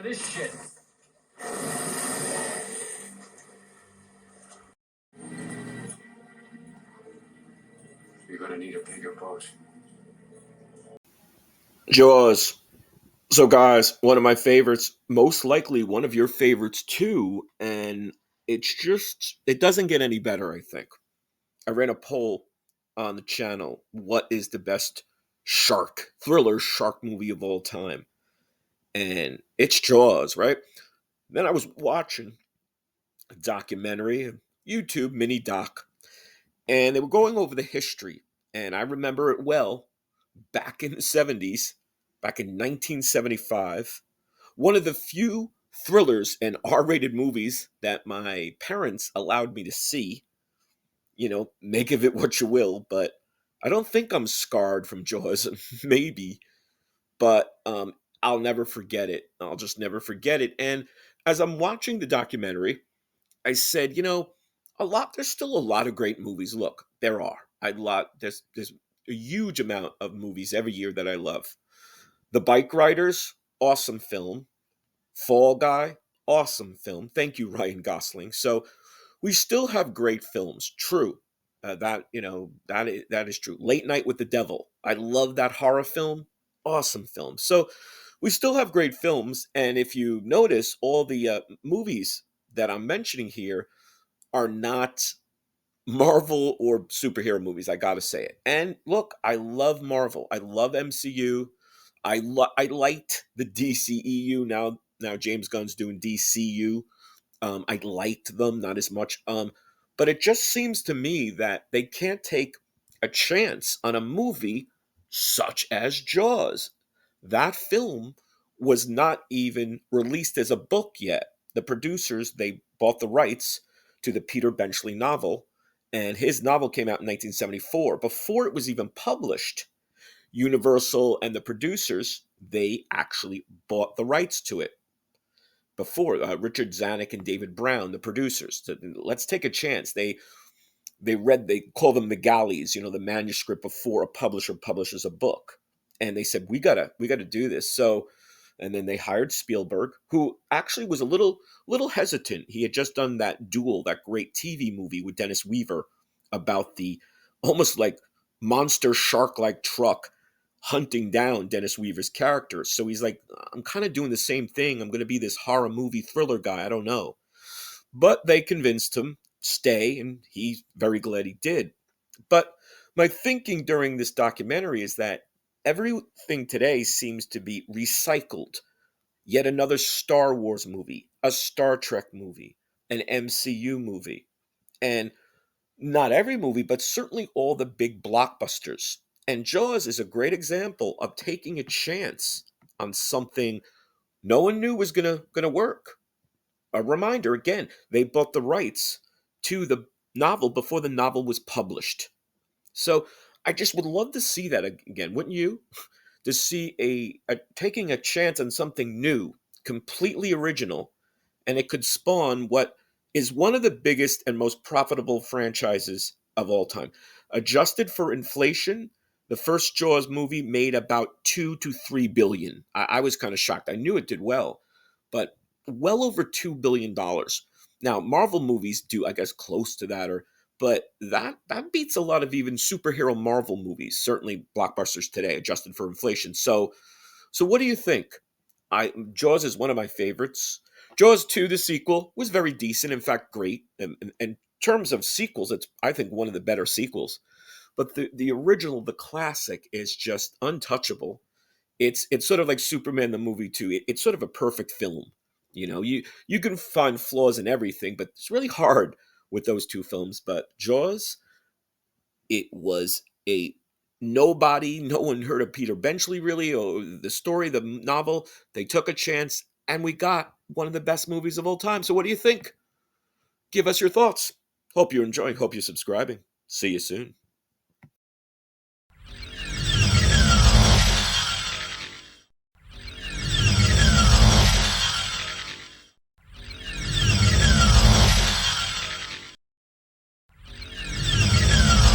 this shit. You're gonna need a bigger boat. Jaws. So, guys, one of my favorites, most likely one of your favorites too, and it doesn't get any better, I think. I ran a poll on the channel. What is the best thriller shark movie of all time? And it's Jaws, right? Then I was watching a documentary, a YouTube mini doc, and they were going over the history. And I remember it well back in the 70s, back in 1975. One of the few thrillers and R-rated movies that my parents allowed me to see. Make of it what you will, but I don't think I'm scarred from Jaws. Maybe, but I'll never forget it. I'll just never forget it. And as I'm watching the documentary, I said, there's still a lot of great movies. Look, there are. There's a huge amount of movies every year that I love. The Bike Riders, awesome film. Fall Guy, awesome film. Thank you, Ryan Gosling. So we still have great films. True, that is true. Late Night with the Devil. I love that horror film. Awesome film. So we still have great films, and if you notice, all the movies that I'm mentioning here are not Marvel or superhero movies. I gotta say it. And look, I love Marvel. I love MCU. I liked the DCEU. Now James Gunn's doing DCU. I liked them, not as much. But it just seems to me that they can't take a chance on a movie such as Jaws. That film was not even released as a book yet. The producers, they bought the rights to the Peter Benchley novel, and his novel came out in 1974. Before it was even published, Universal and the producers, they actually bought the rights to it. Before Richard Zanuck and David Brown, the producers, let's take a chance. They call them the galleys, the manuscript before a publisher publishes a book, and they said we gotta do this. So, and then they hired Spielberg, who actually was a little hesitant. He had just done that Duel, that great TV movie with Dennis Weaver about the almost like monster shark like truck hunting down Dennis Weaver's character. So he's like, I'm kind of doing the same thing. I'm going to be this horror movie thriller guy. I don't know. But they convinced him stay, and he's very glad he did. But my thinking during this documentary is that everything today seems to be recycled. Yet another Star Wars movie, a Star Trek movie, an MCU movie. And not every movie, but certainly all the big blockbusters. And Jaws is a great example of taking a chance on something no one knew was gonna work. A reminder again, they bought the rights to the novel before the novel was published. So I just would love to see that again, wouldn't you? To see a taking a chance on something new, completely original, and it could spawn what is one of the biggest and most profitable franchises of all time. Adjusted for inflation, the first Jaws movie made about 2 to 3 billion. I was kind of shocked. I knew it did well, but well over $2 billion. Now, Marvel movies do, I guess, close to that, but that beats a lot of even superhero Marvel movies. Certainly, blockbusters today, adjusted for inflation. So what do you think? Jaws is one of my favorites. Jaws 2, the sequel, was very decent. In fact, great. In terms of sequels, it's I think one of the better sequels. But the original, the classic, is just untouchable. It's sort of like Superman the movie too. It's sort of a perfect film. You can find flaws in everything, but it's really hard with those two films. But Jaws, it was a nobody. No one heard of Peter Benchley really, or the story, the novel. They took a chance, and we got one of the best movies of all time. So, what do you think? Give us your thoughts. Hope you're enjoying. Hope you're subscribing. See you soon.